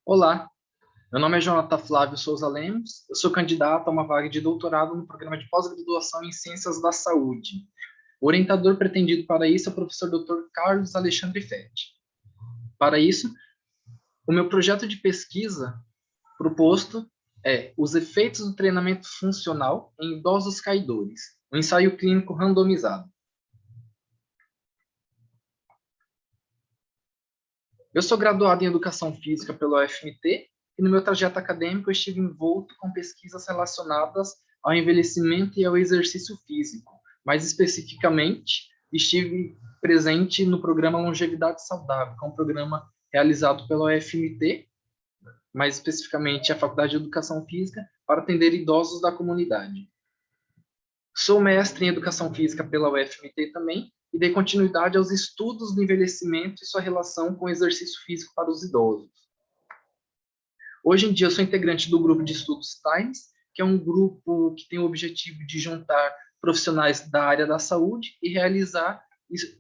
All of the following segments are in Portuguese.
Olá, meu nome é Jonathan Flávio Souza Lemos, eu sou candidato a uma vaga de doutorado no programa de pós-graduação em Ciências da Saúde. O orientador pretendido para isso é o professor Dr. Carlos Alexandre Fetti. Para isso, o meu projeto de pesquisa proposto é os efeitos do treinamento funcional em idosos caidores, um ensaio clínico randomizado. Eu sou graduado em Educação Física pela UFMT e no meu trajeto acadêmico eu estive envolto com pesquisas relacionadas ao envelhecimento e ao exercício físico. Mais especificamente, estive presente no programa Longevidade Saudável, que é um programa realizado pela UFMT, mais especificamente a Faculdade de Educação Física, para atender idosos da comunidade. Sou mestre em Educação Física pela UFMT também, e dei continuidade aos estudos do envelhecimento e sua relação com o exercício físico para os idosos. Hoje em dia, eu sou integrante do grupo de estudos Times, que é um grupo que tem o objetivo de juntar profissionais da área da saúde e realizar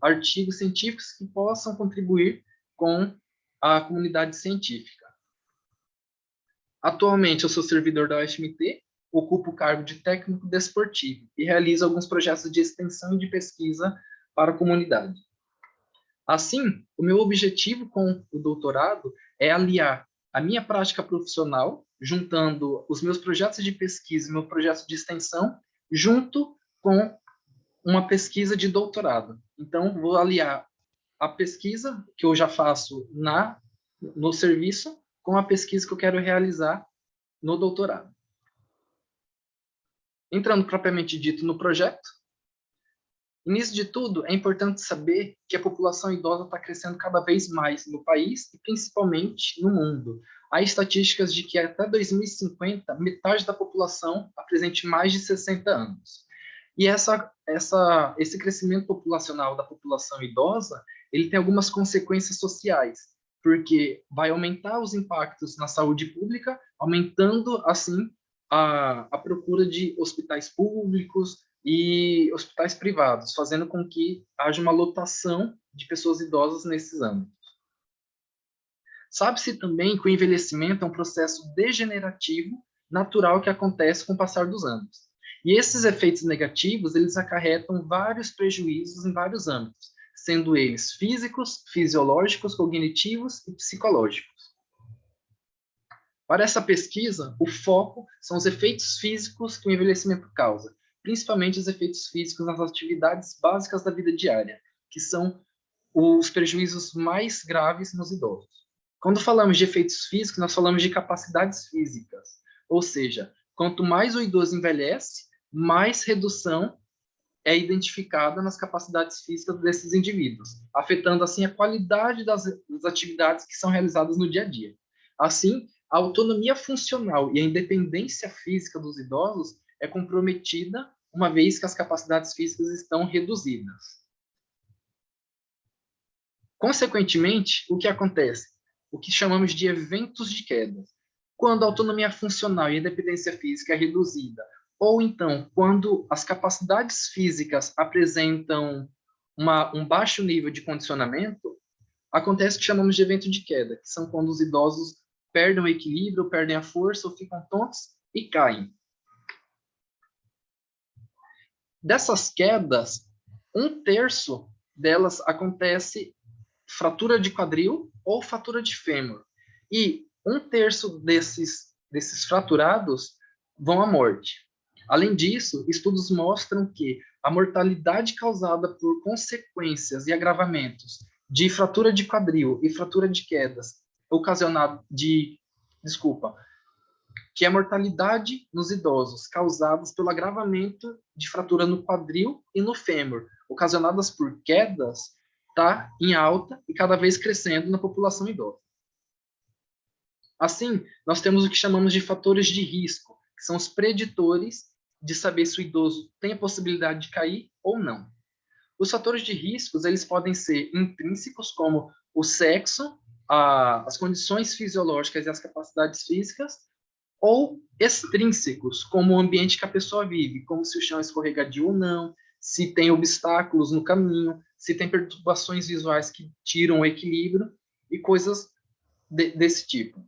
artigos científicos que possam contribuir com a comunidade científica. Atualmente, eu sou servidor da UFMT, ocupo o cargo de técnico desportivo e realizo alguns projetos de extensão e de pesquisa para a comunidade. Assim, o meu objetivo com o doutorado é aliar a minha prática profissional, juntando os meus projetos de pesquisa e meu projeto de extensão, junto com uma pesquisa de doutorado. Então, vou aliar a pesquisa que eu já faço no serviço com a pesquisa que eu quero realizar no doutorado. Entrando propriamente dito no projeto, início de tudo, é importante saber que a população idosa está crescendo cada vez mais no país e principalmente no mundo. Há estatísticas de que até 2050, metade da população apresente mais de 60 anos. E esse crescimento populacional da população idosa, ele tem algumas consequências sociais, porque vai aumentar os impactos na saúde pública, aumentando, assim, a procura de hospitais públicos, e hospitais privados, fazendo com que haja uma lotação de pessoas idosas nesses âmbitos. Sabe-se também que o envelhecimento é um processo degenerativo natural que acontece com o passar dos anos. E esses efeitos negativos, eles acarretam vários prejuízos em vários âmbitos, sendo eles físicos, fisiológicos, cognitivos e psicológicos. Para essa pesquisa, o foco são os efeitos físicos que o envelhecimento causa, principalmente os efeitos físicos nas atividades básicas da vida diária, que são os prejuízos mais graves nos idosos. Quando falamos de efeitos físicos, nós falamos de capacidades físicas, ou seja, quanto mais o idoso envelhece, mais redução é identificada nas capacidades físicas desses indivíduos, afetando assim a qualidade das atividades que são realizadas no dia a dia. Assim, a autonomia funcional e a independência física dos idosos é comprometida uma vez que as capacidades físicas estão reduzidas. Consequentemente, o que acontece? O que chamamos de eventos de queda. Quando a autonomia funcional e a independência física é reduzida, ou então quando as capacidades físicas apresentam um baixo nível de condicionamento, acontece o que chamamos de evento de queda, que são quando os idosos perdem o equilíbrio, perdem a força, ou ficam tontos e caem. Dessas quedas, 1/3 delas acontece fratura de quadril ou fratura de fêmur. E 1/3 desses fraturados vão à morte. Além disso, estudos mostram que a mortalidade causada por consequências e agravamentos de fratura de quadril e fratura de quedas que a mortalidade nos idosos causadas pelo agravamento de fratura no quadril e no fêmur, ocasionadas por quedas, está em alta e cada vez crescendo na população idosa. Assim, nós temos o que chamamos de fatores de risco, que são os preditores de saber se o idoso tem a possibilidade de cair ou não. Os fatores de riscos, eles podem ser intrínsecos, como o sexo, as condições fisiológicas e as capacidades físicas, ou extrínsecos, como o ambiente que a pessoa vive, como se o chão é escorregadio ou não, se tem obstáculos no caminho, se tem perturbações visuais que tiram o equilíbrio e coisas desse tipo.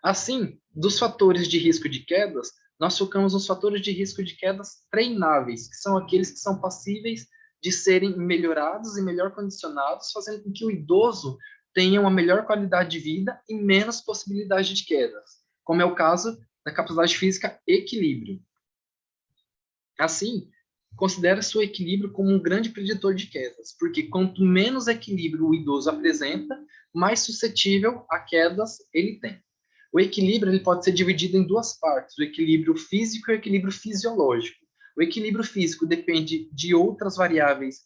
Assim, dos fatores de risco de quedas, nós focamos nos fatores de risco de quedas treináveis, que são aqueles que são passíveis de serem melhorados e melhor condicionados, fazendo com que o idoso tenha uma melhor qualidade de vida e menos possibilidade de quedas, como é o caso da capacidade física equilíbrio. Assim, considera-se o equilíbrio como um grande preditor de quedas, porque quanto menos equilíbrio o idoso apresenta, mais suscetível a quedas ele tem. O equilíbrio ele pode ser dividido em duas partes, o equilíbrio físico e o equilíbrio fisiológico. O equilíbrio físico depende de outras variáveis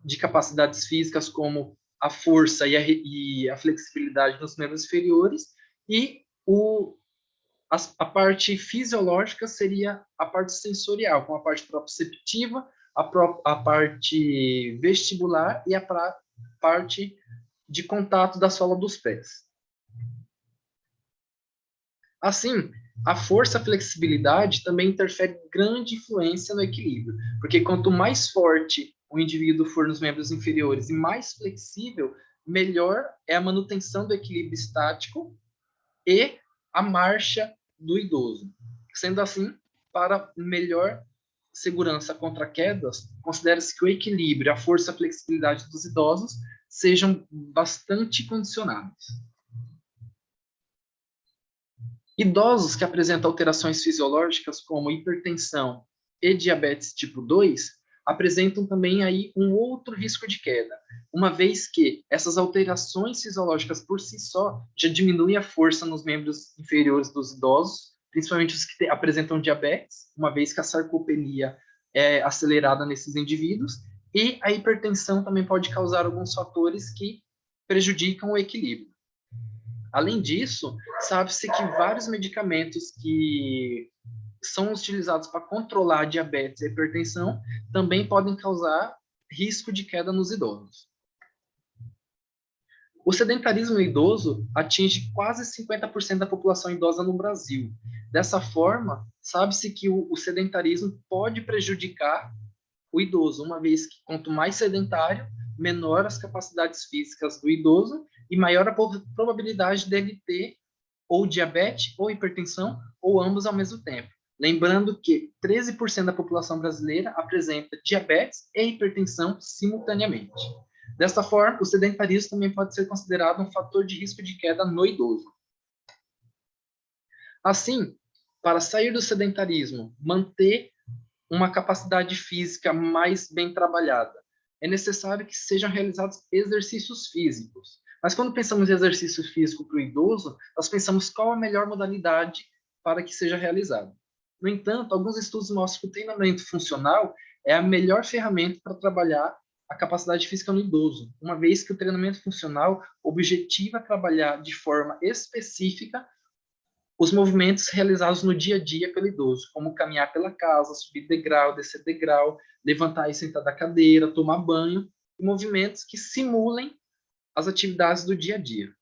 de capacidades físicas, como a força e a flexibilidade dos membros inferiores, e a parte fisiológica seria a parte sensorial, com a parte proprioceptiva, a parte vestibular e a parte de contato da sola dos pés. Assim, a força e a flexibilidade também interfere grande influência no equilíbrio, porque quanto mais forte o indivíduo for nos membros inferiores e mais flexível, melhor é a manutenção do equilíbrio estático e a marcha do idoso. Sendo assim, para melhor segurança contra quedas, considera-se que o equilíbrio, a força e a flexibilidade dos idosos sejam bastante condicionados. Idosos que apresentam alterações fisiológicas como hipertensão e diabetes tipo 2 apresentam também aí um outro risco de queda, uma vez que essas alterações fisiológicas por si só já diminuem a força nos membros inferiores dos idosos, principalmente os que apresentam diabetes, uma vez que a sarcopenia é acelerada nesses indivíduos, e a hipertensão também pode causar alguns fatores que prejudicam o equilíbrio. Além disso, sabe-se que vários medicamentos que são utilizados para controlar a diabetes e a hipertensão também podem causar risco de queda nos idosos. O sedentarismo idoso atinge quase 50% da população idosa no Brasil. Dessa forma, sabe-se que o sedentarismo pode prejudicar o idoso, uma vez que quanto mais sedentário, menor as capacidades físicas do idoso e maior a probabilidade dele ter ou diabetes ou hipertensão ou ambos ao mesmo tempo. Lembrando que 13% da população brasileira apresenta diabetes e hipertensão simultaneamente. Desta forma, o sedentarismo também pode ser considerado um fator de risco de queda no idoso. Assim, para sair do sedentarismo, manter uma capacidade física mais bem trabalhada, é necessário que sejam realizados exercícios físicos. Mas quando pensamos em exercício físico para o idoso, nós pensamos qual a melhor modalidade para que seja realizado. No entanto, alguns estudos mostram que o treinamento funcional é a melhor ferramenta para trabalhar a capacidade física no idoso, uma vez que o treinamento funcional objetiva trabalhar de forma específica os movimentos realizados no dia a dia pelo idoso, como caminhar pela casa, subir degrau, descer degrau, levantar e sentar da cadeira, tomar banho, e movimentos que simulem as atividades do dia a dia.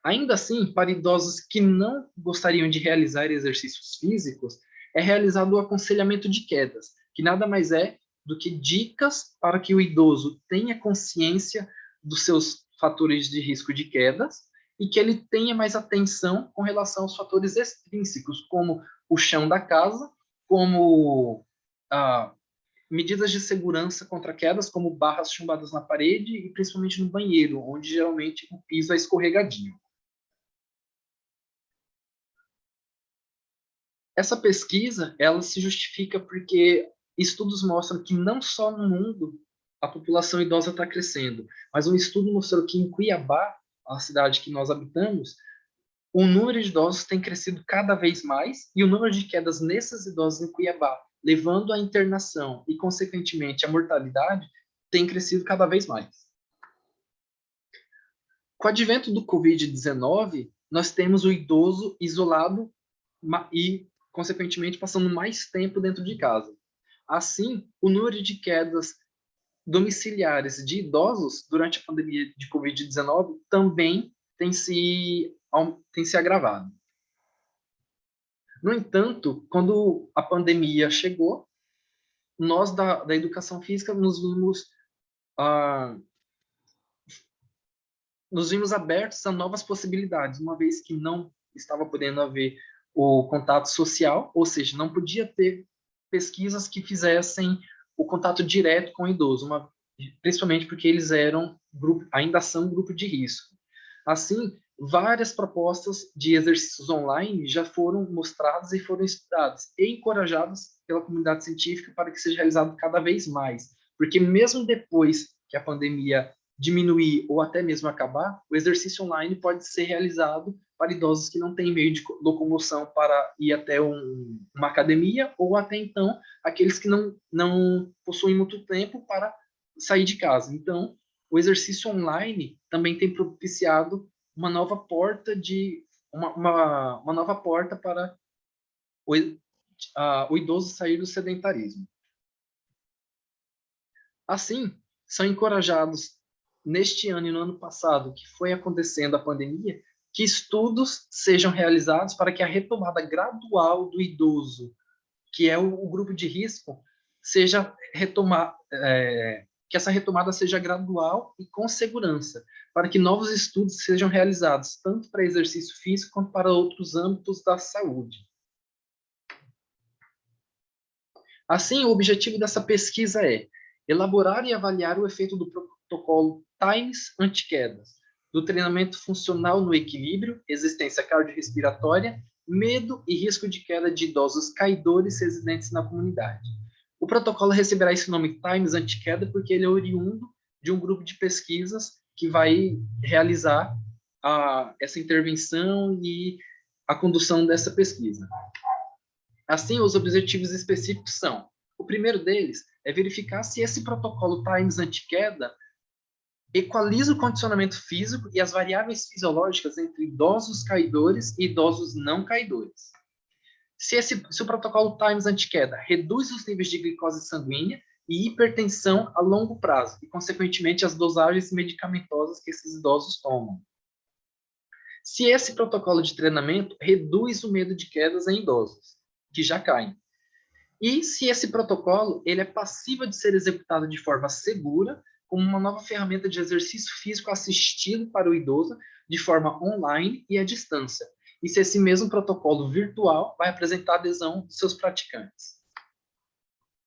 Ainda assim, para idosos que não gostariam de realizar exercícios físicos, é realizado o aconselhamento de quedas, que nada mais é do que dicas para que o idoso tenha consciência dos seus fatores de risco de quedas e que ele tenha mais atenção com relação aos fatores extrínsecos, como o chão da casa, como medidas de segurança contra quedas, como barras chumbadas na parede e principalmente no banheiro, onde geralmente o piso é escorregadio. Essa pesquisa, ela se justifica porque estudos mostram que não só no mundo a população idosa está crescendo, mas um estudo mostrou que em Cuiabá, a cidade que nós habitamos, o número de idosos tem crescido cada vez mais e o número de quedas nesses idosos em Cuiabá, levando à internação e, consequentemente, à mortalidade, tem crescido cada vez mais. Com o advento do Covid-19, nós temos o idoso isolado e, consequentemente, passando mais tempo dentro de casa. Assim, o número de quedas domiciliares de idosos durante a pandemia de Covid-19 também tem se agravado. No entanto, quando a pandemia chegou, nós da educação física nos vimos abertos a novas possibilidades, uma vez que não estava podendo haver o contato social, ou seja, não podia ter pesquisas que fizessem o contato direto com o idoso, principalmente porque eles ainda são grupo de risco. Assim, várias propostas de exercícios online já foram mostradas e foram estudadas e encorajadas pela comunidade científica para que seja realizado cada vez mais, porque mesmo depois que a pandemia diminuir ou até mesmo acabar, o exercício online pode ser realizado para idosos que não têm meio de locomoção para ir até uma academia, ou até então aqueles que não possuem muito tempo para sair de casa. Então, o exercício online também tem propiciado uma nova porta uma nova porta para o idoso sair do sedentarismo. Assim, são encorajados neste ano e no ano passado, que foi acontecendo a pandemia, que estudos sejam realizados para que a retomada gradual do idoso, que é o grupo de risco, seja que essa retomada seja gradual e com segurança, para que novos estudos sejam realizados, tanto para exercício físico quanto para outros âmbitos da saúde. Assim, o objetivo dessa pesquisa é elaborar e avaliar o efeito do protocolo Times anti-quedas, do treinamento funcional no equilíbrio, resistência cardiorrespiratória, medo e risco de queda de idosos caidores residentes na comunidade. O protocolo receberá esse nome Times anti-queda porque ele é oriundo de um grupo de pesquisas que vai realizar essa intervenção e a condução dessa pesquisa. Assim, os objetivos específicos são: o primeiro deles é verificar se esse protocolo Times anti-queda equaliza o condicionamento físico e as variáveis fisiológicas entre idosos caidores e idosos não caidores. Se o protocolo Times anti-queda reduz os níveis de glicose sanguínea e hipertensão a longo prazo, e, consequentemente, as dosagens medicamentosas que esses idosos tomam. Se esse protocolo de treinamento reduz o medo de quedas em idosos que já caem. E se esse protocolo ele é passível de ser executado de forma segura, como uma nova ferramenta de exercício físico assistido para o idoso de forma online e à distância. E se esse mesmo protocolo virtual vai apresentar adesão dos seus praticantes.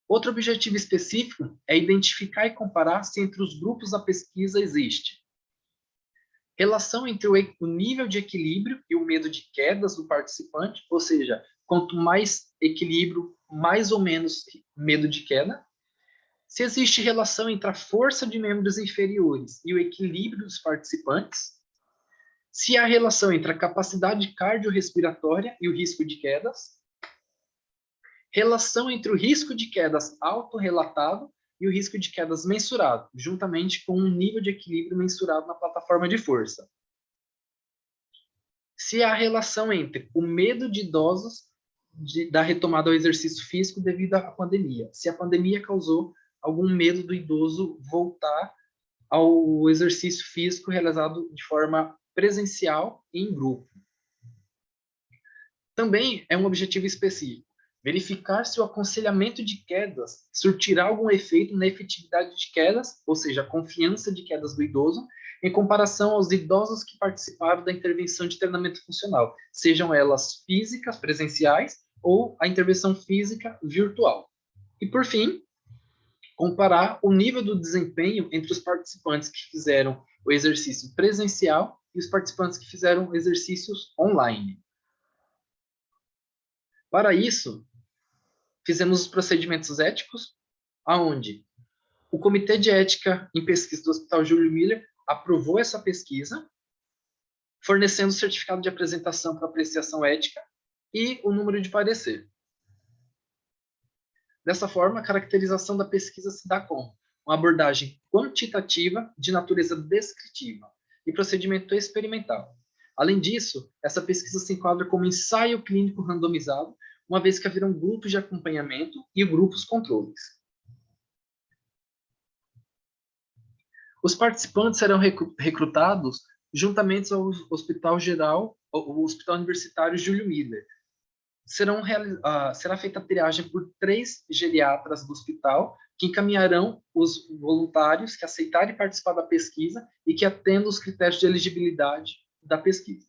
Outro objetivo específico é identificar e comparar se entre os grupos da pesquisa existe relação entre o nível de equilíbrio e o medo de quedas do participante, ou seja, quanto mais equilíbrio, mais ou menos medo de queda. Se existe relação entre a força de membros inferiores e o equilíbrio dos participantes. Se há relação entre a capacidade cardiorrespiratória e o risco de quedas. Relação entre o risco de quedas autorrelatado e o risco de quedas mensurado, juntamente com um nível de equilíbrio mensurado na plataforma de força. Se há relação entre o medo de idosos da retomada ao exercício físico devido à pandemia. Se a pandemia causou algum medo do idoso voltar ao exercício físico realizado de forma presencial e em grupo. Também é um objetivo específico verificar se o aconselhamento de quedas surtirá algum efeito na efetividade de quedas, ou seja, a confiança de quedas do idoso, em comparação aos idosos que participaram da intervenção de treinamento funcional, sejam elas físicas, presenciais, ou a intervenção física virtual. E, por fim, comparar o nível do desempenho entre os participantes que fizeram o exercício presencial e os participantes que fizeram exercícios online. Para isso, fizemos os procedimentos éticos, aonde o Comitê de Ética em Pesquisa do Hospital Júlio Miller aprovou essa pesquisa, fornecendo o certificado de apresentação para apreciação ética e o número de parecer. Dessa forma, a caracterização da pesquisa se dá com uma abordagem quantitativa de natureza descritiva e procedimento experimental. Além disso, essa pesquisa se enquadra como ensaio clínico randomizado, uma vez que haverão grupos de acompanhamento e grupos controles. Os participantes serão recrutados juntamente ao Hospital Geral, o Hospital Universitário Júlio Miller. Será feita a triagem por 3 geriatras do hospital, que encaminharão os voluntários que aceitarem participar da pesquisa e que atendam os critérios de elegibilidade da pesquisa.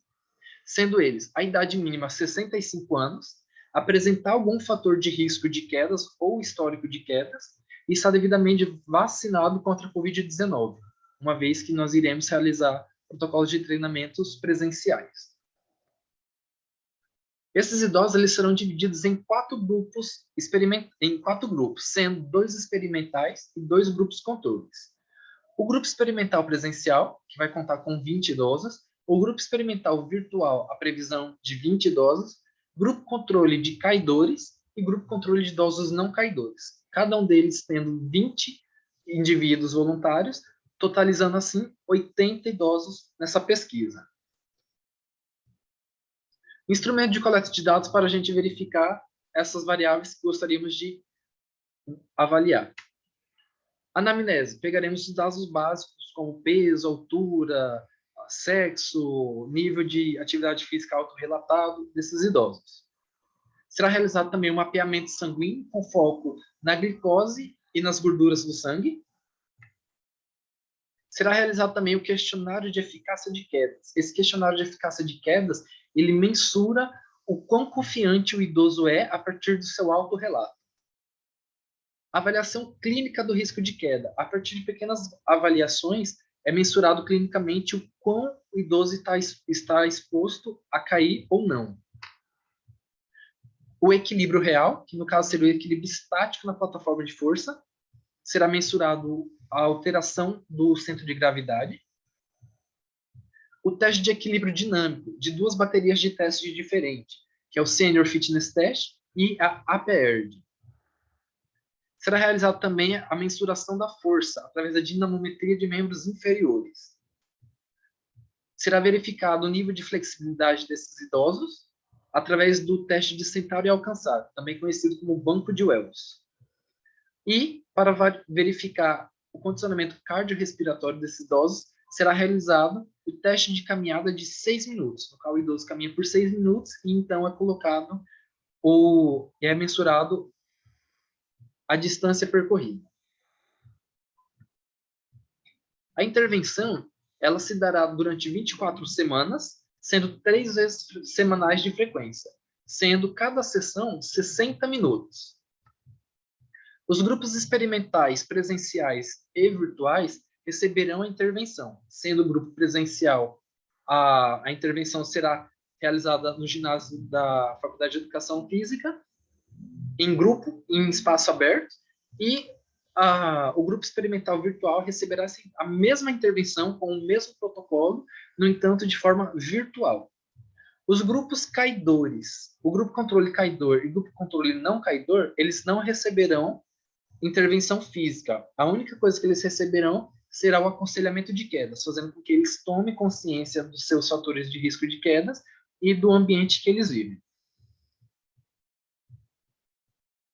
sendo eles a idade mínima 65 anos, apresentar algum fator de risco de quedas ou histórico de quedas e estar devidamente vacinado contra a Covid-19, uma vez que nós iremos realizar protocolos de treinamentos presenciais. Esses idosos eles serão divididos em quatro grupos, sendo 2 experimentais e 2 grupos controles. O grupo experimental presencial, que vai contar com 20 idosos, o grupo experimental virtual, a previsão de 20 idosos, grupo controle de caidores e grupo controle de idosos não caidores, cada um deles tendo 20 indivíduos voluntários, totalizando assim 80 idosos nessa pesquisa. Instrumento de coleta de dados para a gente verificar essas variáveis que gostaríamos de avaliar. Anamnese, pegaremos os dados básicos como peso, altura, sexo, nível de atividade física autorrelatado desses idosos. Será realizado também um mapeamento sanguíneo com foco na glicose e nas gorduras do sangue. Será realizado também o questionário de eficácia de quedas. Esse questionário de eficácia de quedas, ele mensura o quão confiante o idoso é a partir do seu autorrelato. Avaliação clínica do risco de queda. A partir de pequenas avaliações, é mensurado clinicamente o quão o idoso está exposto a cair ou não. O equilíbrio real, que no caso seria o equilíbrio estático na plataforma de força, será mensurado a alteração do centro de gravidade. O teste de equilíbrio dinâmico, de 2 baterias de testes diferentes, que é o Senior Fitness Test e a APERD. Será realizado também a mensuração da força, através da dinamometria de membros inferiores. Será verificado o nível de flexibilidade desses idosos, através do teste de sentar e alcançar, também conhecido como banco de Wells. E, para verificar o condicionamento cardiorrespiratório desses idosos, será realizado o teste de caminhada de 6 minutos, no qual o idoso caminha por 6 minutos e então é colocado ou é mensurado a distância percorrida. A intervenção, ela se dará durante 24 semanas, sendo 3 vezes semanais de frequência, sendo cada sessão 60 minutos. Os grupos experimentais presenciais e virtuais receberão a intervenção, sendo o grupo presencial, a intervenção será realizada no ginásio da Faculdade de Educação Física, em grupo, em espaço aberto, e o grupo experimental virtual receberá assim, a mesma intervenção com o mesmo protocolo, no entanto, de forma virtual. Os grupos caidores, o grupo controle caidor e o grupo controle não caidor, eles não receberão intervenção física. A única coisa que eles receberão será o aconselhamento de quedas, fazendo com que eles tomem consciência dos seus fatores de risco de quedas e do ambiente que eles vivem.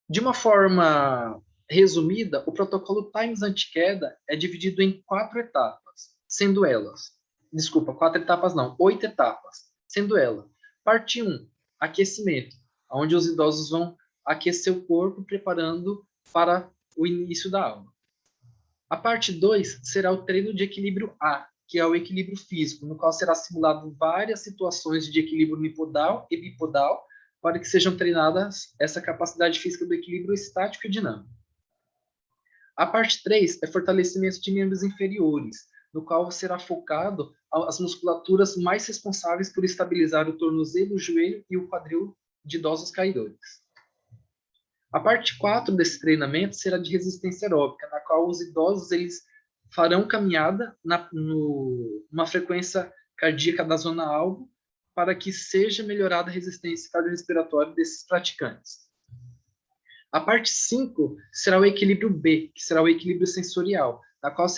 De uma forma resumida, o protocolo Times Anti-Queda é dividido em 4 etapas, sendo elas, 8 etapas, sendo ela, parte 1, aquecimento, onde os idosos vão aquecer o corpo, preparando para o início da aula. A parte 2 será o treino de equilíbrio A, que é o equilíbrio físico, no qual será simulado várias situações de equilíbrio unipodal e bipodal, para que sejam treinadas essa capacidade física do equilíbrio estático e dinâmico. A parte 3 é fortalecimento de membros inferiores, no qual será focado as musculaturas mais responsáveis por estabilizar o tornozelo, o joelho e o quadril de idosos caidores. A parte 4 desse treinamento será de resistência aeróbica, na qual os idosos eles farão caminhada numa frequência cardíaca da zona alvo, para que seja melhorada a resistência cardiorrespiratória desses praticantes. A parte 5 será o equilíbrio B, que será o equilíbrio sensorial, na qual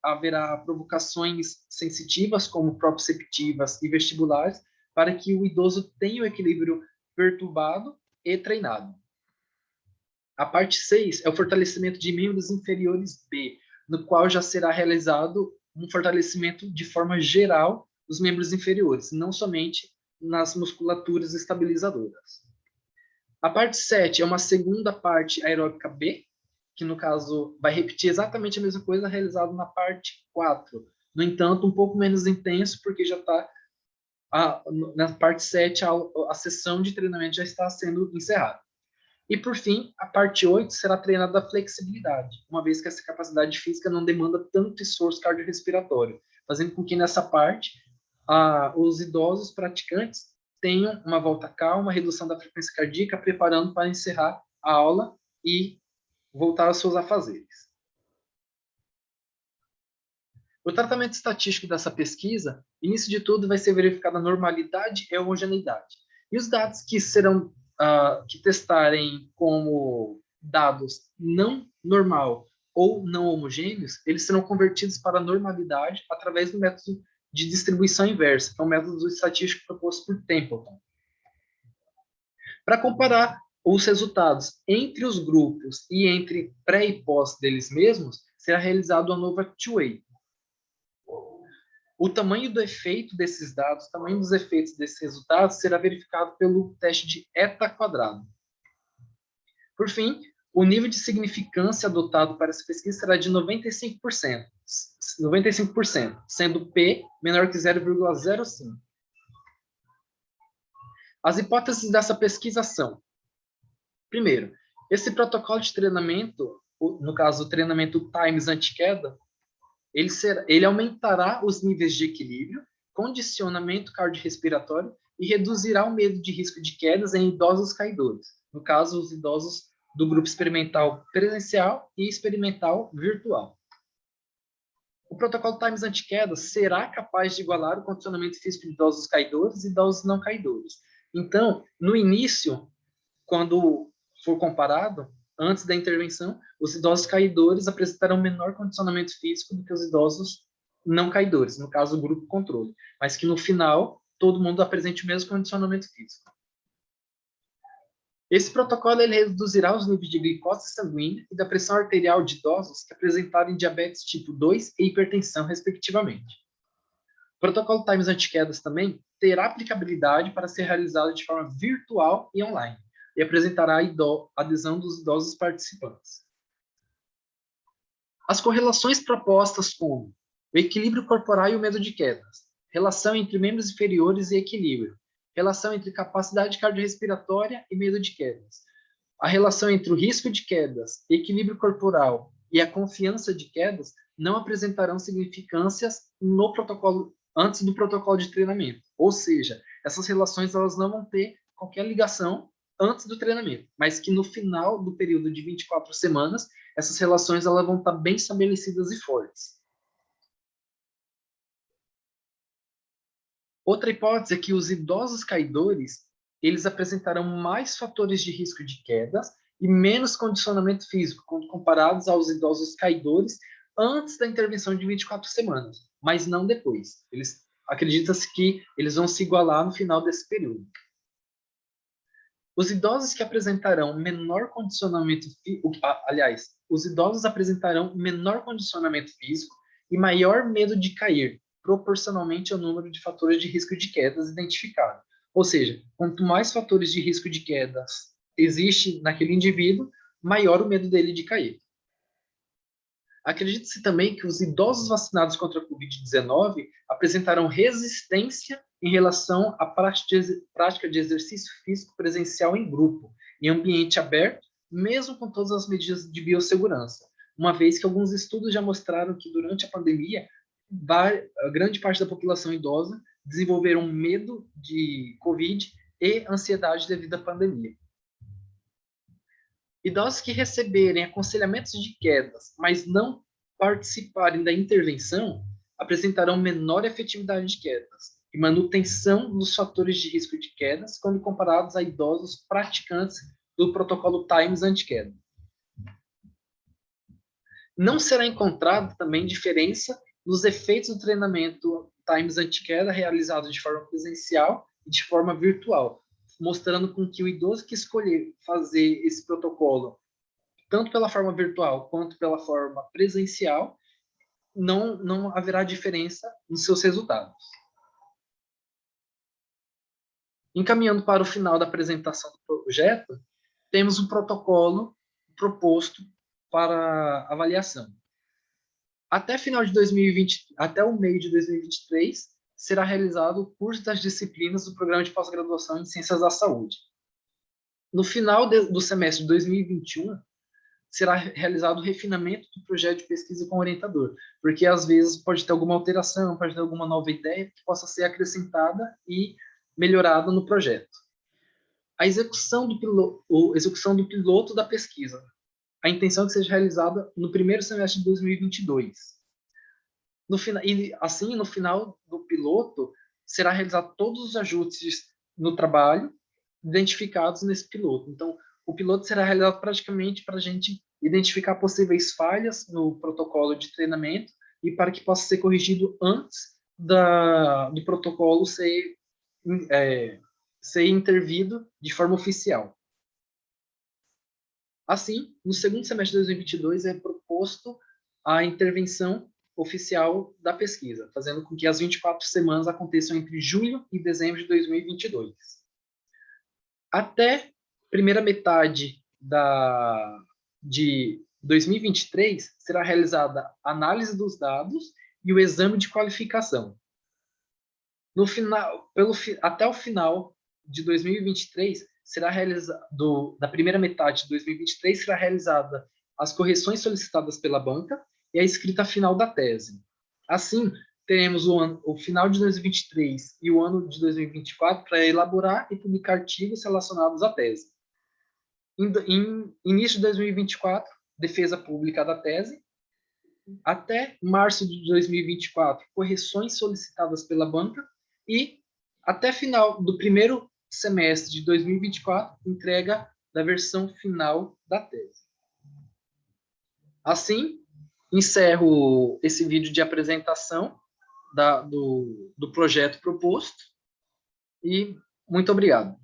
haverá provocações sensitivas, como proprioceptivas e vestibulares, para que o idoso tenha o equilíbrio perturbado e treinado. A parte 6 é o fortalecimento de membros inferiores B, no qual já será realizado um fortalecimento de forma geral dos membros inferiores, não somente nas musculaturas estabilizadoras. A parte 7 é uma segunda parte aeróbica B, que no caso vai repetir exatamente a mesma coisa realizada na parte 4. No entanto, um pouco menos intenso, porque já está na parte 7, a sessão de treinamento já está sendo encerrada. E, por fim, a parte 8 será treinada da flexibilidade, uma vez que essa capacidade física não demanda tanto esforço cardiorrespiratório, fazendo com que nessa parte os idosos praticantes tenham uma volta calma, redução da frequência cardíaca, preparando para encerrar a aula e voltar aos seus afazeres. O tratamento estatístico dessa pesquisa, início de tudo, vai ser verificada a normalidade e a homogeneidade. E os dados que serão que testarem como dados não normal ou não homogêneos, eles serão convertidos para a normalidade através do método de distribuição inversa, que é um método estatístico proposto por Templeton. Para comparar os resultados entre os grupos e entre pré e pós deles mesmos, será realizado a nova two-way. O tamanho do efeito desses dados, o tamanho dos efeitos desses resultados será verificado pelo teste de eta quadrado. Por fim, o nível de significância adotado para essa pesquisa será de 95%, sendo P menor que 0,05. As hipóteses dessa pesquisa são: primeiro, esse protocolo de treinamento, no caso o treinamento Times anti-queda, ele aumentará os níveis de equilíbrio, condicionamento cardiorrespiratório e reduzirá o medo de risco de quedas em idosos caidores, no caso, os idosos do grupo experimental presencial e experimental virtual. O protocolo Times anti-queda será capaz de igualar o condicionamento físico de idosos caidores e idosos não caidores. Então, no início, quando for comparado, antes da intervenção, os idosos caidores apresentarão menor condicionamento físico do que os idosos não caidores, no caso, o grupo controle, mas que no final, todo mundo apresente o mesmo condicionamento físico. Esse protocolo ele reduzirá os níveis de glicose sanguínea e da pressão arterial de idosos que apresentarem diabetes tipo 2 e hipertensão, respectivamente. O protocolo Times anti-quedas também terá aplicabilidade para ser realizado de forma virtual e online, e apresentará a adesão dos idosos participantes. As correlações propostas como o equilíbrio corporal e o medo de quedas, relação entre membros inferiores e equilíbrio, relação entre capacidade cardiorrespiratória e medo de quedas, a relação entre o risco de quedas, equilíbrio corporal e a confiança de quedas não apresentarão significâncias no protocolo antes do protocolo de treinamento. Ou seja, essas relações elas não vão ter qualquer ligação antes do treinamento, mas que no final do período de 24 semanas, essas relações elas vão estar bem estabelecidas e fortes. Outra hipótese é que os idosos caidores, eles apresentarão mais fatores de risco de quedas e menos condicionamento físico, quando comparados aos idosos caidores antes da intervenção de 24 semanas, mas não depois. Acredita-se que eles vão se igualar no final desse período. Os idosos que apresentarão menor condicionamento físico, os idosos apresentarão menor condicionamento físico e maior medo de cair, proporcionalmente ao número de fatores de risco de quedas identificados. Ou seja, quanto mais fatores de risco de quedas existe naquele indivíduo, maior o medo dele de cair. Acredita-se também que os idosos vacinados contra a Covid-19 apresentarão resistência em relação à prática de exercício físico presencial em grupo, em ambiente aberto, mesmo com todas as medidas de biossegurança, uma vez que alguns estudos já mostraram que durante a pandemia, a grande parte da população idosa desenvolveram medo de Covid e ansiedade devido à pandemia. Idosos que receberem aconselhamentos de quedas, mas não participarem da intervenção, apresentarão menor efetividade de quedas e manutenção dos fatores de risco de quedas quando comparados a idosos praticantes do protocolo Times anti-queda. Não será encontrada também diferença nos efeitos do treinamento Times anti-queda realizado de forma presencial e de forma virtual, mostrando com que o idoso que escolher fazer esse protocolo, tanto pela forma virtual quanto pela forma presencial, não haverá diferença nos seus resultados. Encaminhando para o final da apresentação do projeto, temos um protocolo proposto para avaliação. Até o meio de 2023, será realizado o curso das disciplinas do Programa de Pós-Graduação em Ciências da Saúde. No final do semestre de 2021, será realizado o refinamento do projeto de pesquisa com o orientador, porque às vezes pode ter alguma alteração, pode ter alguma nova ideia que possa ser acrescentada e melhorada no projeto. A execução do piloto da pesquisa. A intenção é que seja realizada no primeiro semestre de 2022. No final do piloto, será realizado todos os ajustes no trabalho identificados nesse piloto. Então, o piloto será realizado praticamente para a gente identificar possíveis falhas no protocolo de treinamento e para que possa ser corrigido antes do protocolo ser intervido de forma oficial. Assim, no segundo semestre de 2022 é proposto a intervenção oficial da pesquisa, fazendo com que as 24 semanas aconteçam entre julho e dezembro de 2022. Até primeira metade de 2023, será realizada a análise dos dados e o exame de qualificação. Até o final de 2023, será realizado, da primeira metade de 2023, será realizada as correções solicitadas pela banca e a escrita final da tese. Assim, teremos o final de 2023 e o ano de 2024 para elaborar e publicar artigos relacionados à tese. Em início de 2024, defesa pública da tese. Até março de 2024, correções solicitadas pela banca. E até final do primeiro semestre de 2024, entrega da versão final da tese. Assim, encerro esse vídeo de apresentação do projeto proposto e muito obrigado.